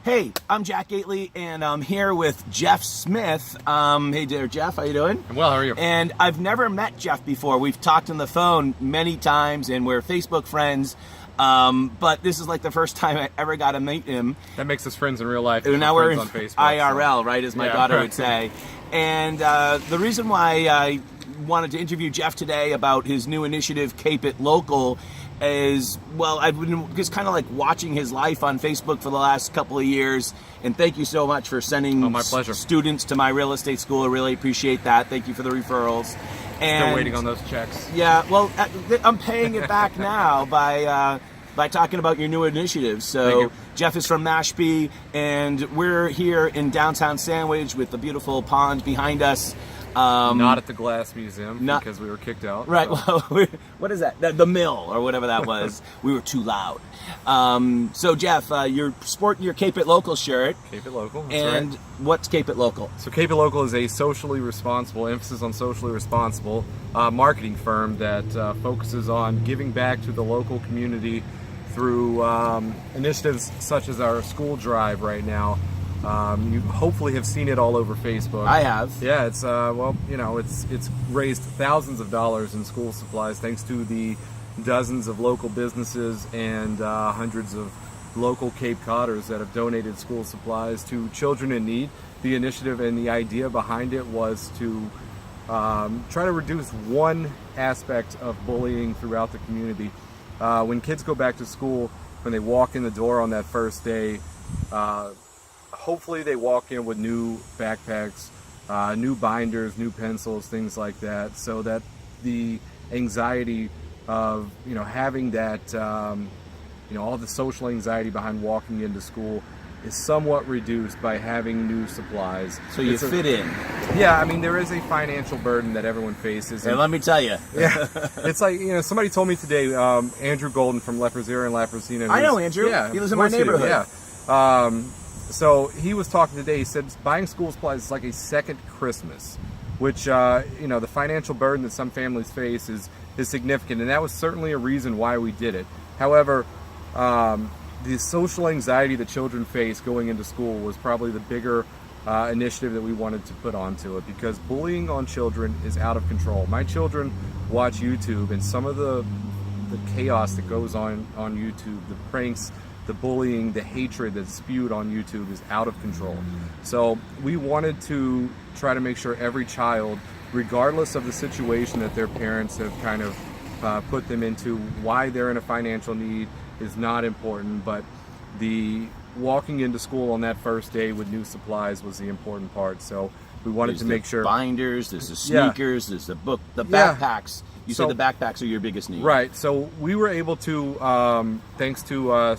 Hey, I'm Jack Gately, and I'm here with Jeff Smith. Hey there, Jeff. How you doing? I'm well. How are you? And I've never met Jeff before. We've talked on the phone many times, and we're Facebook friends. But this is like the first time I ever got to meet him. That makes us friends in real life. And now we're in on Facebook, IRL, right, as my daughter would say. And the reason why I wanted to interview Jeff today about his new initiative, Keep It Local, is, well, I've been just kind of like watching his life on Facebook for the last couple of years, and thank you so much for sending my pleasure. Students to my real estate school. I really appreciate that. Thank you for the referrals. And still waiting on those checks. Yeah, well, I'm paying it back now by talking about your new initiative. So Jeff is from Mashpee, and we're here in downtown Sandwich with the beautiful pond behind us. Not at the Glass Museum because we were kicked out. Right. So. Well, what is that? The mill or whatever that was. We were too loud. So Jeff, you're sporting your Keep It Local shirt. Keep It Local. That's and right. What's Keep It Local? So Keep It Local is a socially responsible, emphasis on socially responsible marketing firm that focuses on giving back to the local community through initiatives such as our school drive right now. You hopefully have seen it all over Facebook. I have. Yeah, it's it's raised thousands of dollars in school supplies thanks to the dozens of local businesses and hundreds of local Cape Codders that have donated school supplies to children in need. The initiative and the idea behind it was to try to reduce one aspect of bullying throughout the community. When kids go back to school, when they walk in the door on that first day, hopefully they walk in with new backpacks, new binders, new pencils, things like that, so that the anxiety of having that all the social anxiety behind walking into school is somewhat reduced by having new supplies. So you fit in. Yeah, I mean, there is a financial burden that everyone faces. And let me tell you. Yeah, it's like, somebody told me today, Andrew Golden from Leprosarium and Laprosina. I know Andrew. Yeah, he lives in my neighborhood. Yeah. So he was talking today, he said buying school supplies is like a second Christmas, which, the financial burden that some families face is significant, and that was certainly a reason why we did it. However, the social anxiety that children face going into school was probably the bigger initiative that we wanted to put onto it, because bullying on children is out of control. My children watch YouTube, and some of the chaos that goes on YouTube, the pranks, the bullying, the hatred that's spewed on YouTube is out of control. So we wanted to try to make sure every child, regardless of the situation that their parents have kind of put them into, why they're in a financial need is not important, but the walking into school on that first day with new supplies was the important part. So we wanted to make sure. Binders, there's the sneakers, there's the book, the backpacks. You said the backpacks are your biggest need. Right. So we were able to, thanks to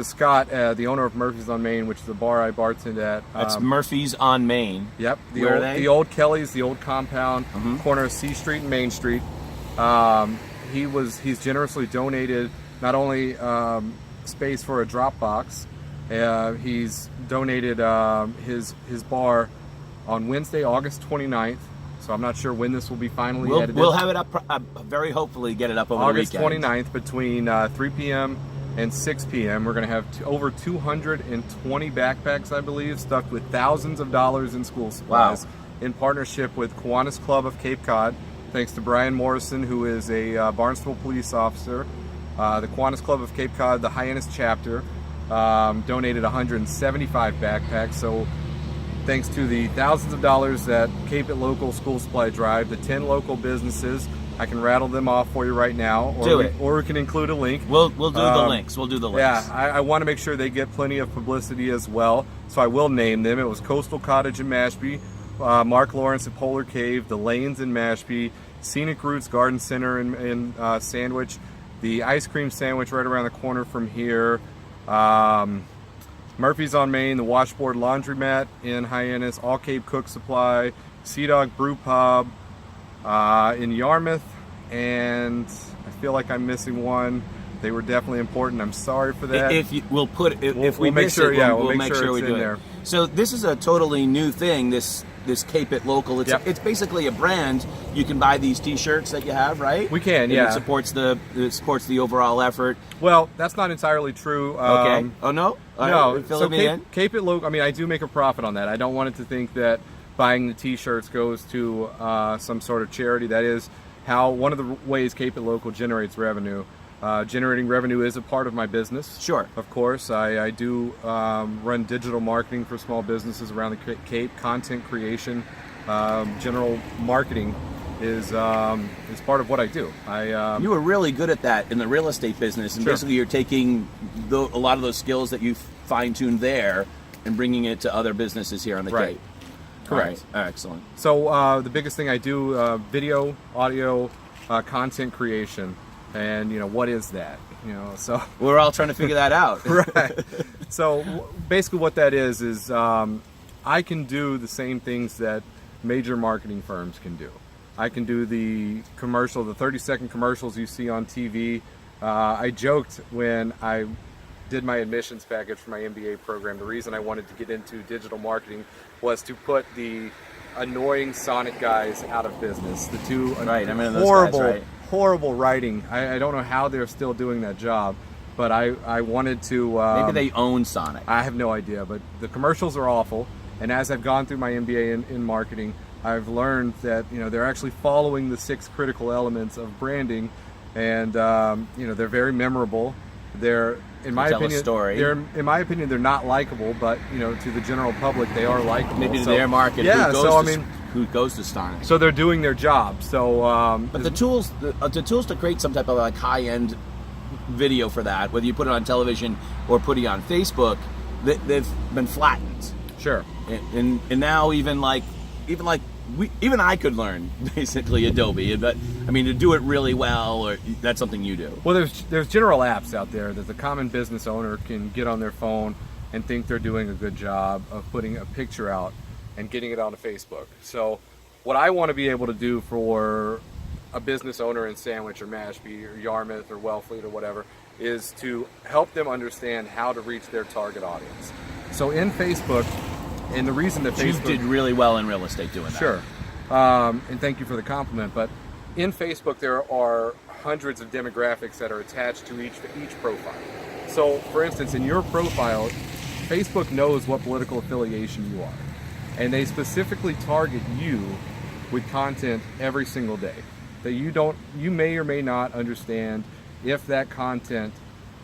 Scott, the owner of Murphy's on Main, which is the bar I bartend at. That's Murphy's on Main. Yep. Where are they? The old Kelly's, the old compound, corner of C Street and Main Street. He's generously donated not only space for a drop box, he's donated his bar on Wednesday, August 29th. So I'm not sure when this will be finally edited. We'll have it up, very hopefully get it up over August the weekend. August 29th between 3 p.m. and 6 p.m. We're going to have over 220 backpacks, I believe, stuffed with thousands of dollars in school supplies. Wow. In partnership with Kiwanis Club of Cape Cod, thanks to Brian Morrison, who is a Barnstable police officer. The Kiwanis Club of Cape Cod, the Hyannis chapter, donated 175 backpacks. So thanks to the thousands of dollars that Keep It Local School Supply Drive, the 10 local businesses, I can rattle them off for you right now, or we can include a link. We'll do the links. We'll do the links. Yeah, I want to make sure they get plenty of publicity as well, so I will name them. It was Coastal Cottage in Mashpee, Mark Lawrence at Polar Cave, the Lanes in Mashpee, Scenic Roots Garden Center in Sandwich, the Ice Cream Sandwich right around the corner from here, Murphy's on Main, the Washboard Laundromat in Hyannis, All Cape Cook Supply, Sea Dog Brew Pub in Yarmouth, and I feel like I'm missing one. They were definitely important. I'm sorry for that. If you, we'll put if we we'll make miss sure, it, yeah, we'll make sure we it's do in it. there. So this is a totally new thing. This Cape It Local. It's Yep. it's basically a brand. You can buy these T-shirts that you have, right? We can, And yeah. It supports the overall effort. Well, that's not entirely true. Okay. Oh no. All No, right, fill so me in. Cape It Local, I mean, I do make a profit on that. I don't want it to think that buying the T-shirts goes to some sort of charity. That is how one of the ways Cape It Local generates revenue. Generating revenue is a part of my business. Sure. Of course, I do run digital marketing for small businesses around the Cape, content creation, general marketing is part of what I do. You were really good at that in the real estate business, and Sure. basically you're taking a lot of those skills that you fine-tuned there and bringing it to other businesses here on the Right. Cape. Correct. All right. Excellent. So the biggest thing I do, video, audio, content creation, and what is that? So We're all trying to figure that out. right. So basically, what that is I can do the same things that major marketing firms can do. I can do the 30-second commercials you see on TV. I joked when I did my admissions package for my MBA program. The reason I wanted to get into digital marketing was to put the annoying Sonic guys out of business. The two Right, I mean, those horrible, guys, right? horrible writing. I don't know how they're still doing that job, but I wanted to. Maybe they own Sonic. I have no idea, but the commercials are awful. And as I've gone through my MBA in marketing, I've learned that they're actually following the 6 critical elements of branding, and they're very memorable. They're in my tell a opinion, story. they're not likable, but to the general public, they are likable. Maybe to So- their market. Yeah, Who goes to Sonic? so they're doing their job. So, But the tools to create some type of like high-end video for that, whether you put it on television or put it on Facebook, they've been flattened. sure. And now even I could learn basically Adobe, but I mean to do it really well, or that's something you do. Well, there's general apps out there that the common business owner can get on their phone and think they're doing a good job of putting a picture out and getting it onto Facebook. So what I want to be able to do for a business owner in Sandwich or Mashpee or Yarmouth or Wellfleet or whatever is to help them understand how to reach their target audience. So in Facebook, and the reason that You Facebook did really well in real estate doing that. Sure. And thank you for the compliment. But in Facebook, there are hundreds of demographics that are attached to each profile. So, for instance, in your profile, Facebook knows what political affiliation you are. And they specifically target you with content every single day that you may or may not understand if that content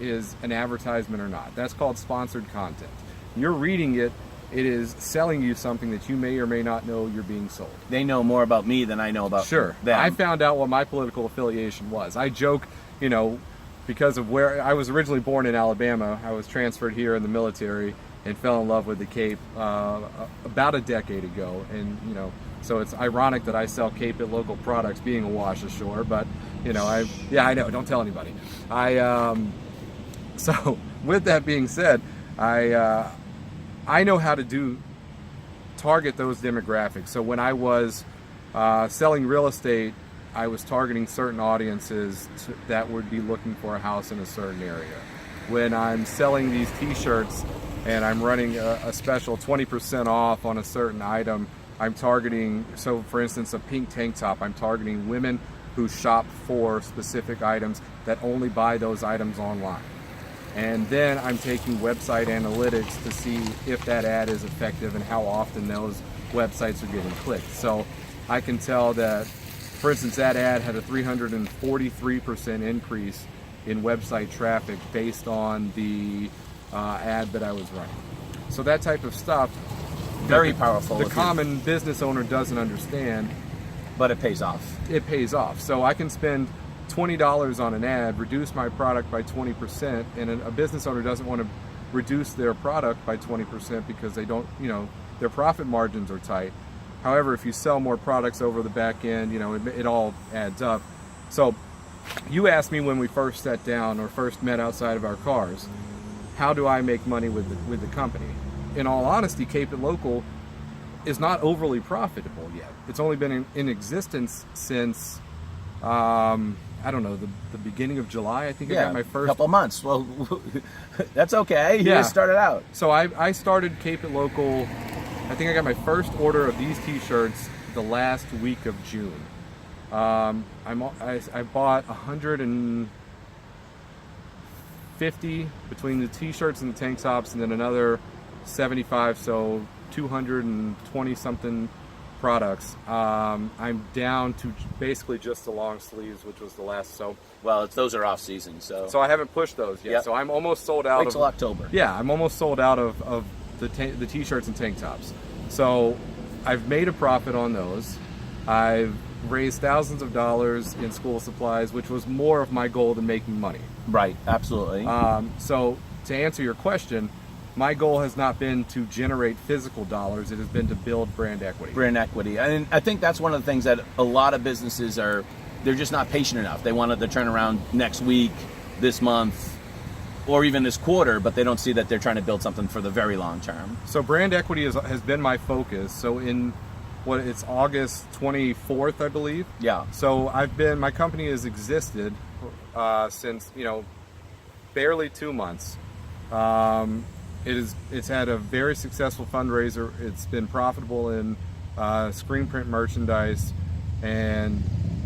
is an advertisement or not. That's called sponsored content. You're reading it. It is selling you something that you may or may not know you're being sold. They know more about me than I know about Sure. them. I found out what my political affiliation was. I joke, because of where I was originally born in Alabama. I was transferred here in the military and fell in love with the Cape about a decade ago. And, so it's ironic that I sell Cape It Local products being a wash ashore. But, I know. Don't tell anybody. So with that being said, I know how to target those demographics. So when I was selling real estate, I was targeting certain audiences that would be looking for a house in a certain area. When I'm selling these T-shirts and I'm running a special 20% off on a certain item, I'm targeting, so for instance, a pink tank top, I'm targeting women who shop for specific items that only buy those items online. And then I'm taking website analytics to see if that ad is effective and how often those websites are getting clicked. So I can tell that, for instance, that ad had a 343% increase in website traffic based on the ad that I was running. So that type of stuff, Very powerful. the common business owner doesn't understand. But it pays off. It pays off. So I can spend $20 on an ad, reduce my product by 20%, and a business owner doesn't want to reduce their product by 20% because they don't, their profit margins are tight. However, if you sell more products over the back end, it all adds up. So you asked me when we first sat down or first met outside of our cars, how do I make money with the company? In all honesty, Cape It Local is not overly profitable yet. It's only been in existence since I don't know, the beginning of July. I think I got my first couple months. Well, that's okay. You Yeah. just started out. So I started Keep It Local. I think I got my first order of these T-shirts the last week of June. I bought 150 between the T-shirts and the tank tops, and then another 75, so 220 something products. I'm down to basically just the long sleeves, which was the last. Well, those are off season, so I haven't pushed those yet. Yep. So I'm almost sold out. Wait till October. Yeah, I'm almost sold out of the T-shirts and tank tops. So I've made a profit on those. I've raised thousands of dollars in school supplies, which was more of my goal than making money. Right, absolutely. So to answer your question, my goal has not been to generate physical dollars. It has been to build brand equity. Brand equity. And I think that's one of the things that a lot of businesses they're just not patient enough. They want it to turn around next week, this month, or even this quarter, but they don't see that they're trying to build something for the very long term. So brand equity has been my focus. So it's August 24th, I believe. Yeah. So my company has existed since, barely 2 months. It's had a very successful fundraiser. It's been profitable in screen print merchandise, and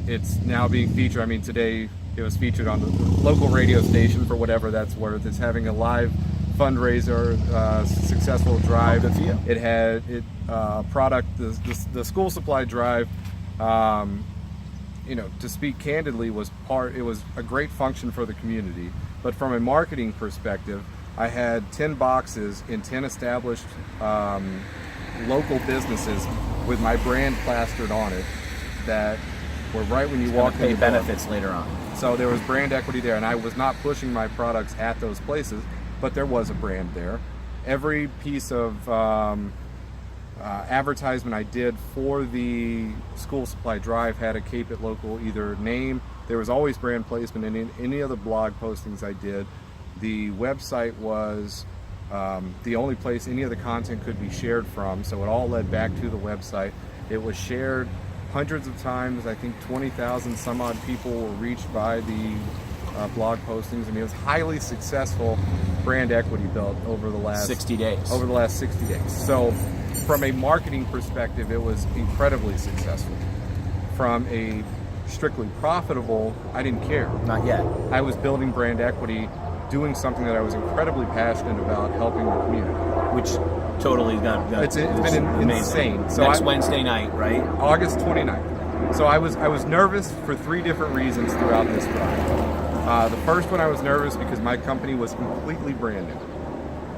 it's now being featured. I mean, today it was featured on the local radio station for whatever that's worth. It's having a live fundraiser, successful drive. Good for you. It had product, the school supply drive. To speak candidly, it was a great function for the community. But from a marketing perspective, I had 10 boxes in 10 established local businesses with my brand plastered on it that were right when you walk in. Pay benefits later on. So there was brand equity there, and I was not pushing my products at those places, but there was a brand there. Every piece of advertisement I did for the school supply drive had a Keep It Local either name. There was always brand placement in any other blog postings I did. The website was the only place any of the content could be shared from, so it all led back to the website. It was shared hundreds of times. I think 20,000 some odd people were reached by the blog postings. I mean, it was highly successful brand equity built over the last 60 days. Over the last 60 days. So from a marketing perspective, it was incredibly successful. From a strictly profitable, I didn't care. Not yet. I was building brand equity, doing something that I was incredibly passionate about, helping the community. Which totally It's been insane. So Next Wednesday night, right? August 29th. So I was nervous for 3 different reasons throughout this drive. The first one, I was nervous because my company was completely brand new.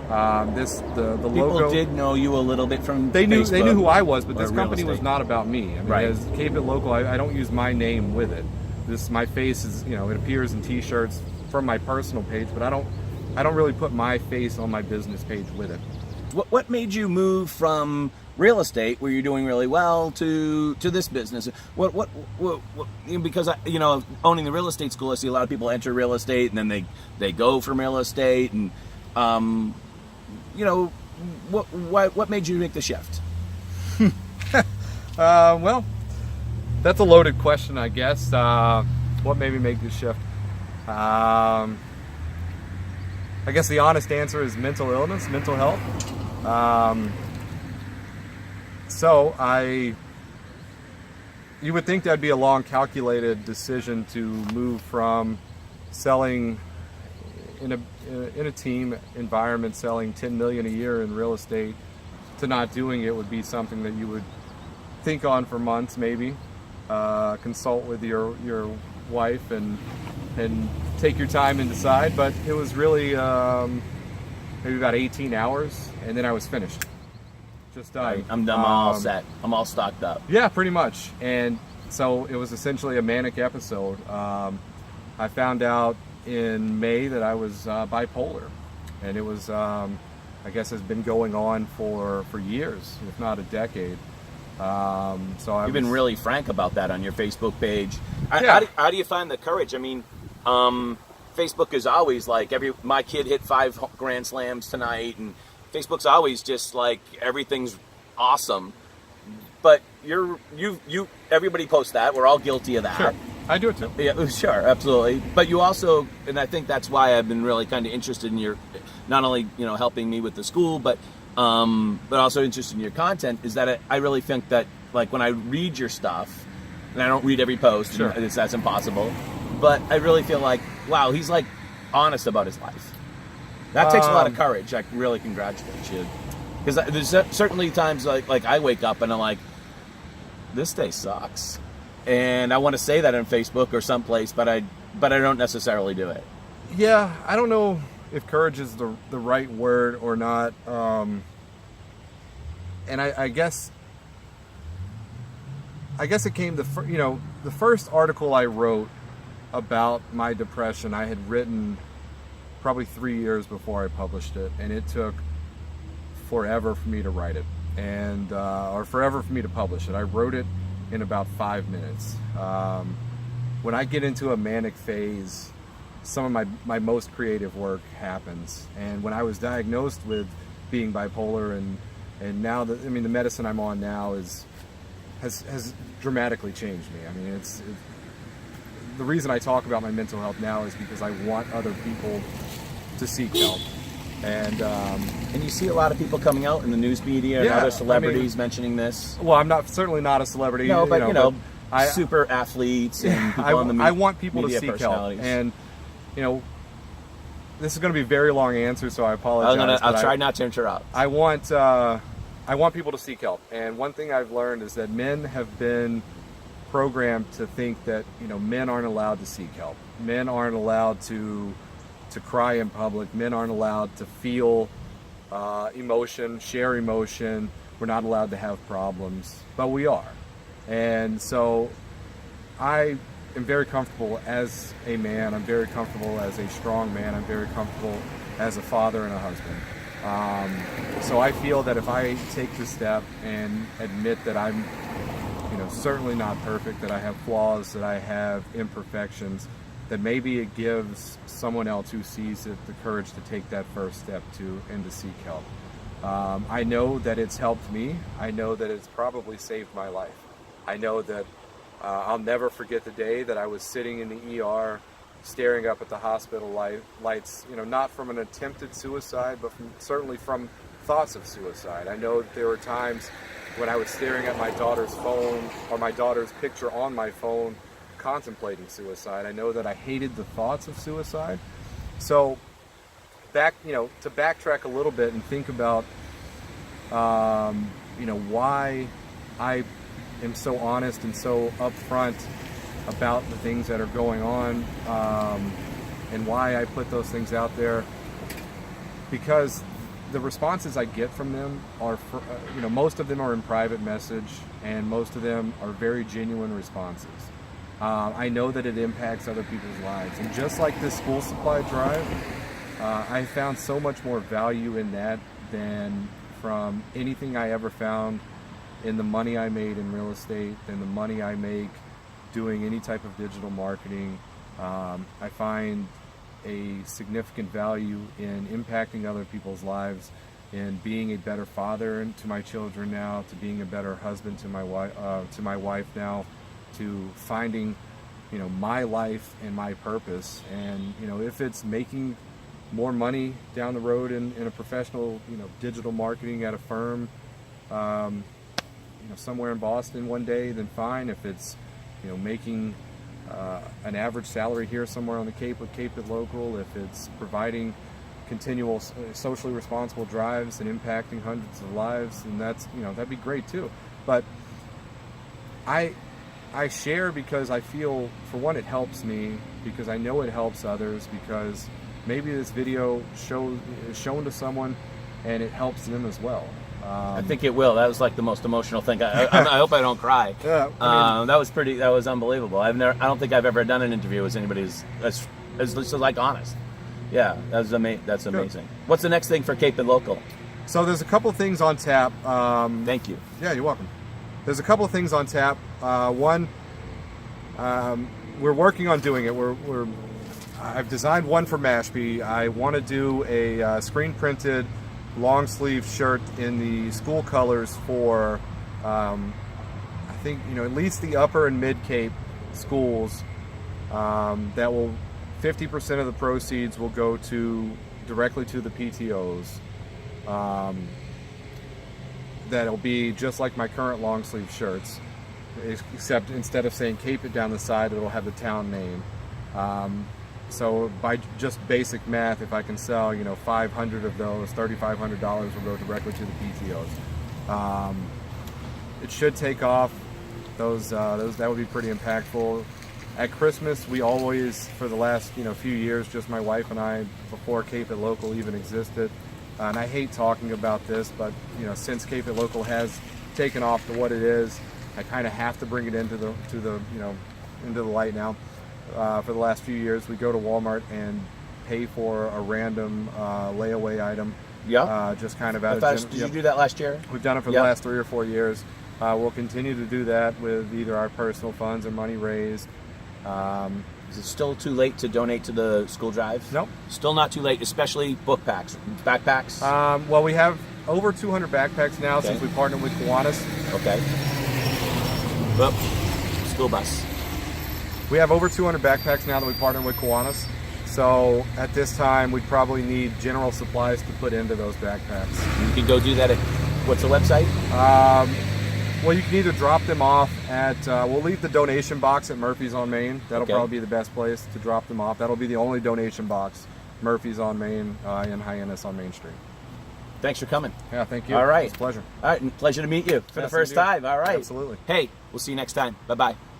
The People logo. did know you a little bit from They knew Facebook who I was, but or this real company was estate. not about me. I mean, Right. as Keep It Local, I don't use my name with it. My face is, it appears in T-shirts from my personal page, but I don't really put my face on my business page with it. What made you move from real estate, where you're doing really well, to this business? What because owning the real estate school, I see a lot of people enter real estate and then they go from real estate, and what made you make the shift? Well, that's a loaded question, I guess. What made me make this shift? I guess the honest answer is mental illness, mental health. You would think that'd be a long, calculated decision to move from selling in a team environment, selling $10 million a year in real estate, to not doing it would be something that you would think on for months, maybe. Consult with your wife and take your time and decide. But it was really maybe about 18 hours, and then I was finished. Just done. I'm all set. I'm all stocked up. Yeah, pretty much. And so it was essentially a manic episode. I found out in May that I was bipolar, and it was, I guess, has been going on for years, if not a decade. You've been really frank about that on your Facebook page. Yeah. How do you find the courage? I mean, Facebook is always like my kid hit 5 grand slams tonight, and Facebook's always just like everything's awesome. But everybody posts that. We're all guilty of that. Sure. I do it too. Yeah, sure, absolutely. But you also, and I think that's why I've been really kind of interested in your, not only helping me with the school, but also interested in your content. Is that I really think that like when I read your stuff, and I don't read every post, sure, that's impossible. But I really feel like, wow, he's like honest about his life. That takes a lot of courage. I really congratulate you, because there's certainly times like I wake up and I'm like, this day sucks. And I want to say that on Facebook or someplace, but I don't necessarily do it. Yeah, I don't know if courage is the right word or not. And I guess it came the first article I wrote about my depression I had written probably 3 years before I published it, and it took forever for me to write it, and or forever for me to publish it. I wrote it in about 5 minutes. When I get into a manic phase, some of my most creative work happens. And when I was diagnosed with being bipolar, and now the medicine I'm on now has dramatically changed me. I mean, it's the reason I talk about my mental health now is because I want other people to seek help. And you see a lot of people coming out in the news media and other celebrities mentioning this. Well, I'm certainly not a celebrity. No, but super athletes and people on the media. I want people to seek help. And this is going to be a very long answer, so I apologize. I'll try not to interrupt. I want people to seek help. And one thing I've learned is that men have been programmed to think that men aren't allowed to seek help. Men aren't allowed to cry in public. Men aren't allowed to feel emotion, share emotion. We're not allowed to have problems, but we are. And so I am very comfortable as a man. I'm very comfortable as a strong man. I'm very comfortable as a father and a husband. So I feel that if I take the step and admit that I'm certainly not perfect, that I have flaws, that I have imperfections, that maybe it gives someone else who sees it the courage to take that first step to seek help. I know that it's helped me. I know that it's probably saved my life. I know that I'll never forget the day that I was sitting in the ER staring up at the hospital lights, not from an attempted suicide, but certainly from thoughts of suicide. I know that there were times when I was staring at my daughter's phone or my daughter's picture on my phone contemplating suicide. I know that I hated the thoughts of suicide. So to backtrack a little bit and think about why I am so honest and so upfront about the things that are going on, and why I put those things out there, because the responses I get from them are, most of them are in private message, and most of them are very genuine responses. I know that it impacts other people's lives, and just like this school supply drive, I found so much more value in that than from anything I ever found in the money I made in real estate, than the money I make doing any type of digital marketing. I find a significant value in impacting other people's lives, in being a better father to my children now, to being a better husband to my wife now, to finding my life and my purpose. And if it's making more money down the road in a professional digital marketing at a firm somewhere in Boston one day, then fine. If it's making an average salary here somewhere on the Cape with Cape It Local, if it's providing continual socially responsible drives and impacting hundreds of lives, and that's that'd be great too. But I share because I feel, for one, it helps me, because I know it helps others, because maybe this video is shown to someone and it helps them as well. I think it will. That was like the most emotional thing. I hope I don't cry. Yeah, that was unbelievable. I don't think I've ever done an interview with anybody as like honest. Yeah, that's amazing. Good. What's the next thing for Cape and Local? So there's a couple things on tap. Thank you. Yeah, you're welcome. There's a couple of things on tap. One, we're working on doing it. I've designed one for Mashpee. I want to do a screen printed long sleeve shirt in the school colors for I think at least the upper and mid Cape schools That will 50% of the proceeds will go directly to the PTOs. That'll be just like my current long sleeve shirts, except instead of saying Cape It down the side, it'll have the town name. So by just basic math, if I can sell, 500 of those, $3,500 will go directly to the PTOs. It should take off. That would be pretty impactful. At Christmas, we always, for the last few years, just my wife and I, before Cape It Local even existed, and I hate talking about this, but since Cape It Local has taken off to what it is, I kind of have to bring it into the light now. For the last few years, we go to Walmart and pay for a random layaway item. Yeah. Just kind of Did you do that last year? We've done it for the last 3 or 4 years. We'll continue to do that with either our personal funds or money raised. Is it still too late to donate to the school drive? Nope. Still not too late, especially book packs, backpacks? Well, we have over 200 backpacks now since we partnered with Kiwanis. Okay. Oop. School bus. We have over 200 backpacks now that we partnered with Kiwanis. So at this time, we'd probably need general supplies to put into those backpacks. You can go do that at, what's the website? Well, you can either drop them off at, we'll leave the donation box at Murphy's on Main. That'll probably be the best place to drop them off. That'll be the only donation box, Murphy's on Main, in Hyannis on Main Street. Thanks for coming. Yeah, thank you. All right. It's a pleasure. All right, pleasure to meet you for the first time. All right. Absolutely. Hey, we'll see you next time. Bye-bye.